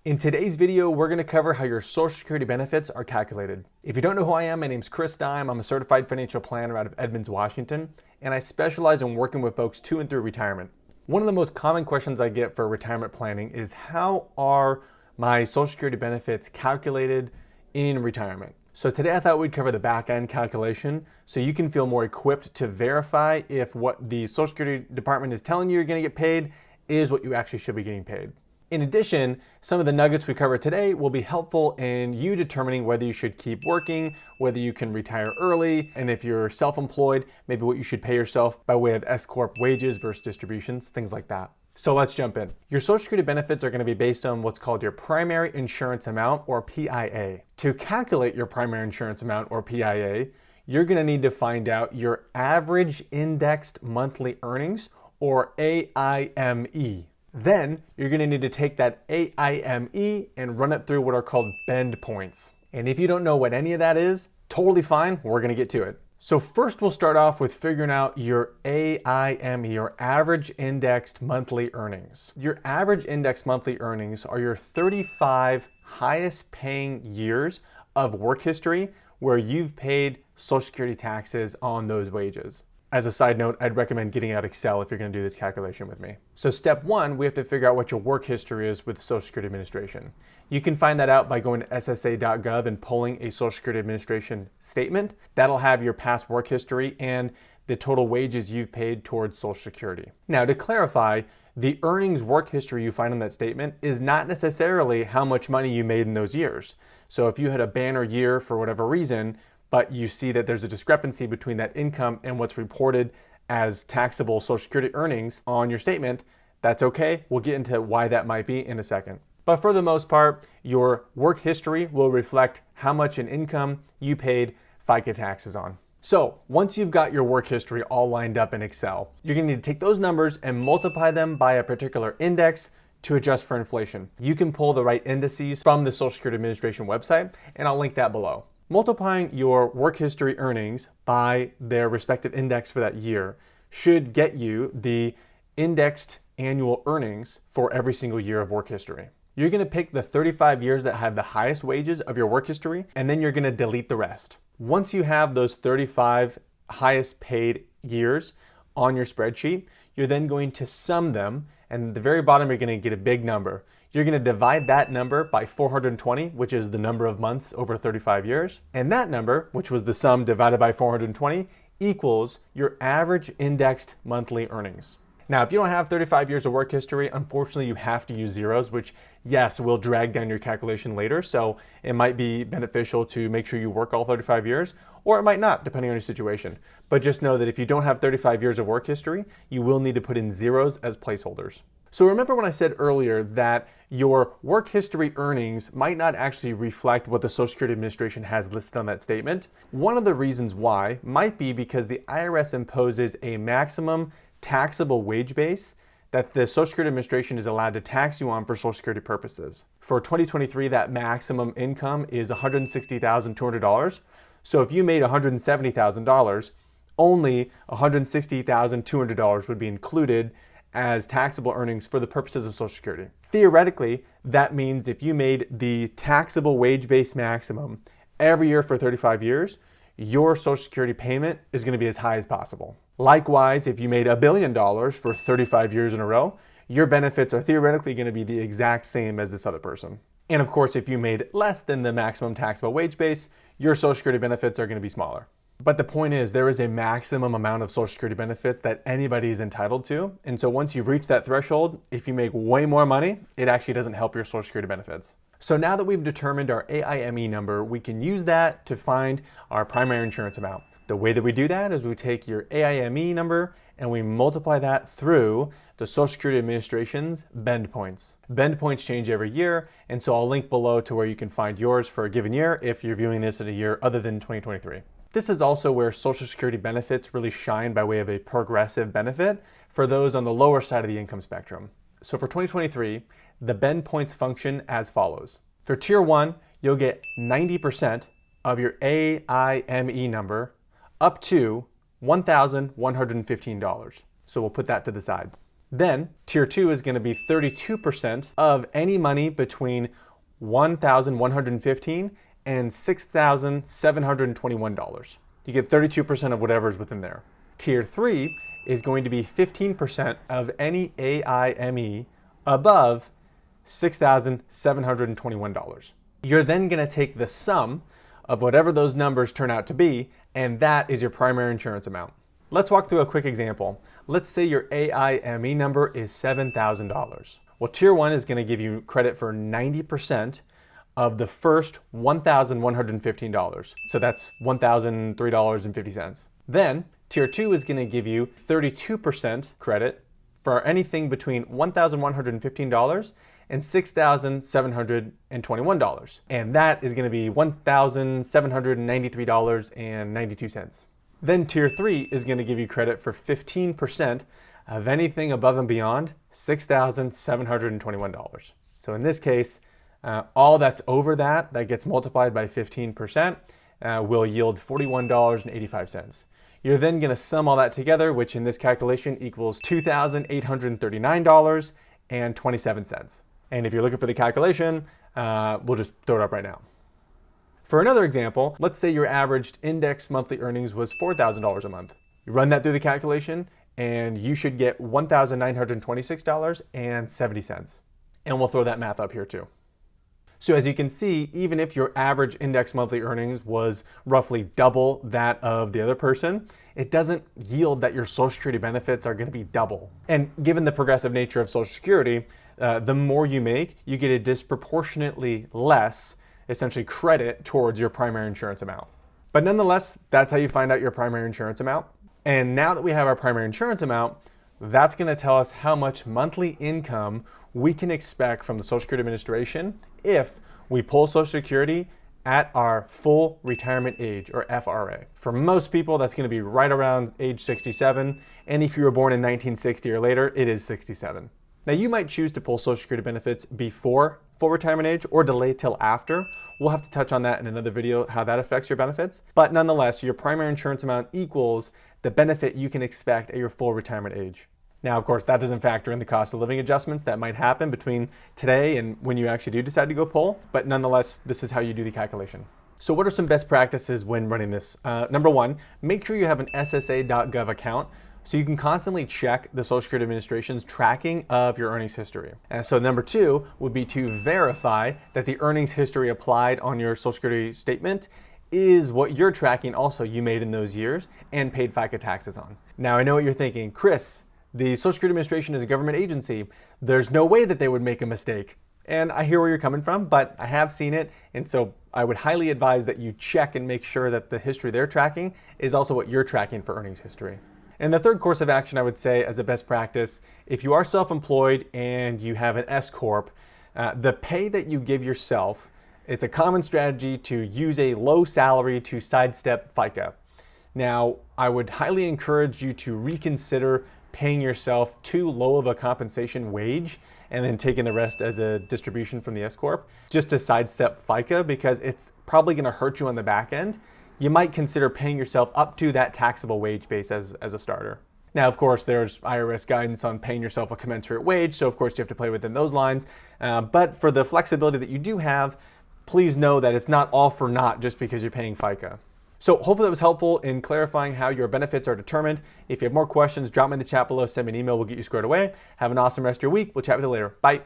In today's video, we're going to cover how your Social Security benefits are calculated. If you don't know who I am, my name's Chris Dime. I'm a certified financial planner out of Edmonds, Washington, and I specialize in working with folks to and through retirement. One of the most common questions I get for retirement planning is how are my Social Security benefits calculated in retirement? So today I thought we'd cover the back end calculation so you can feel more equipped to verify if what the Social Security Department is telling you you're going to get paid is what you actually should be getting paid. In addition, some of the nuggets we cover today will be helpful in you determining whether you should keep working, whether you can retire early, and if you're self-employed, maybe what you should pay yourself by way of S-Corp wages versus distributions, things like that. So let's jump in. Your Social Security benefits are going to be based on what's called your primary insurance amount, or PIA. To calculate your primary insurance amount, or PIA, you're going to need to find out your average indexed monthly earnings, or AIME. Then you're going to need to take that AIME and run it through what are called bend points. And if you don't know what any of that is, totally fine, we're going to get to it. So first we'll start off with figuring out your AIME, or average indexed monthly earnings. Your average indexed monthly earnings are your 35 highest paying years of work history where you've paid Social Security taxes on those wages. As a side note, I'd recommend getting out Excel if you're going to do this calculation with me. So step one, we have to figure out what your work history is with the Social Security Administration. You can find that out by going to ssa.gov and pulling a Social Security Administration statement. That'll have your past work history and the total wages you've paid towards Social Security. Now, to clarify, the earnings work history you find in that statement is not necessarily how much money you made in those years. So if you had a banner year for whatever reason, but you see that there's a discrepancy between that income and what's reported as taxable Social Security earnings on your statement, that's okay. We'll get into why that might be in a second. But for the most part, your work history will reflect how much in income you paid FICA taxes on. So once you've got your work history all lined up in Excel, you're gonna need to take those numbers and multiply them by a particular index to adjust for inflation. You can pull the right indices from the Social Security Administration website, and I'll link that below. Multiplying your work history earnings by their respective index for that year should get you the indexed annual earnings for every single year of work history. You're going to pick the 35 years that have the highest wages of your work history, and then you're going to delete the rest. Once you have those 35 highest paid years on your spreadsheet, you're then going to sum them, and at the very bottom you're going to get a big number. You're going to divide that number by 420, which is the number of months over 35 years. And that number, which was the sum divided by 420, equals your average indexed monthly earnings. Now, if you don't have 35 years of work history, unfortunately you have to use zeros, which yes, will drag down your calculation later. So it might be beneficial to make sure you work all 35 years, or it might not, depending on your situation. But just know that if you don't have 35 years of work history, you will need to put in zeros as placeholders. So remember when I said earlier that your work history earnings might not actually reflect what the Social Security Administration has listed on that statement? One of the reasons why might be because the IRS imposes a maximum taxable wage base that the Social Security Administration is allowed to tax you on for Social Security purposes. For 2023, that maximum income is $160,200. So if you made $170,000, only $160,200 would be included as taxable earnings for the purposes of Social Security. Theoretically, that means if you made the taxable wage base maximum every year for 35 years, your Social Security payment is going to be as high as possible. Likewise, if you made $1 billion for 35 years in a row, your benefits are theoretically going to be the exact same as this other person. And of course, if you made less than the maximum taxable wage base, your Social Security benefits are going to be smaller. But the point is, there is a maximum amount of Social Security benefits that anybody is entitled to. And so once you've reached that threshold, if you make way more money, it actually doesn't help your Social Security benefits. So now that we've determined our AIME number, we can use that to find our primary insurance amount. The way that we do that is we take your AIME number and we multiply that through the Social Security Administration's bend points. Bend points change every year, and so I'll link below to where you can find yours for a given year if you're viewing this in a year other than 2023. This is also where Social Security benefits really shine by way of a progressive benefit for those on the lower side of the income spectrum. So for 2023, the bend points function as follows. For Tier 1, you'll get 90% of your AIME number up to $1,115. So we'll put that to the side. Then tier 2 is going to be 32% of any money between $1,115 and $6,721. You get 32% of whatever's within there. Tier 3 is going to be 15% of any AIME above $6,721. You're then going to take the sum of whatever those numbers turn out to be, and that is your primary insurance amount. Let's walk through a quick example. Let's say your AIME number is $7,000. Well, tier 1 is going to give you credit for 90% of the first $1,115. So that's $1,003.50. Then tier 2 is going to give you 32% credit for anything between $1,115 and $6,721. And that is going to be $1,793.92. Then tier 3 is going to give you credit for 15% of anything above and beyond $6,721. So in this case, all that's over that gets multiplied by 15% will yield $41.85. You're then going to sum all that together, which in this calculation equals $2,839.27. And if you're looking for the calculation, we'll just throw it up right now. For another example, let's say your averaged index monthly earnings was $4,000 a month. You run that through the calculation, and you should get $1,926.70. And we'll throw that math up here too. So as you can see, even if your average index monthly earnings was roughly double that of the other person, it doesn't yield that your Social Security benefits are going to be double. And given the progressive nature of Social Security, the more you make, you get a disproportionately less, essentially, credit towards your primary insurance amount. But nonetheless, that's how you find out your primary insurance amount. And now that we have our primary insurance amount, that's going to tell us how much monthly income we can expect from the Social Security Administration if we pull Social Security at our full retirement age, or FRA. For most people, that's going to be right around age 67. And if you were born in 1960 or later, it is 67. Now, you might choose to pull Social Security benefits before full retirement age or delay till after. We'll have to touch on that in another video, how that affects your benefits. But nonetheless, your primary insurance amount equals the benefit you can expect at your full retirement age. Now, of course, that doesn't factor in the cost of living adjustments that might happen between today and when you actually do decide to go pull. But nonetheless, this is how you do the calculation. So what are some best practices when running this? Number one, make sure you have an SSA.gov account so you can constantly check the Social Security Administration's tracking of your earnings history. And so number two would be to verify that the earnings history applied on your Social Security statement is what you're tracking also you made in those years and paid FICA taxes on. Now, I know what you're thinking, Chris, the Social Security Administration is a government agency. There's no way that they would make a mistake. And I hear where you're coming from, but I have seen it. And so I would highly advise that you check and make sure that the history they're tracking is also what you're tracking for earnings history. And the third course of action, I would say, as a best practice, if you are self-employed and you have an S Corp, the pay that you give yourself, it's a common strategy to use a low salary to sidestep FICA. Now, I would highly encourage you to reconsider paying yourself too low of a compensation wage and then taking the rest as a distribution from the S Corp just to sidestep FICA, because it's probably going to hurt you on the back end. You might consider paying yourself up to that taxable wage base as a starter. Now, of course, there's IRS guidance on paying yourself a commensurate wage, so of course you have to play within those lines. But for the flexibility that you do have, please know that it's not all for naught just because you're paying FICA. So hopefully that was helpful in clarifying how your benefits are determined. If you have more questions, drop me in the chat below, send me an email, we'll get you squared away. Have an awesome rest of your week. We'll chat with you later. Bye.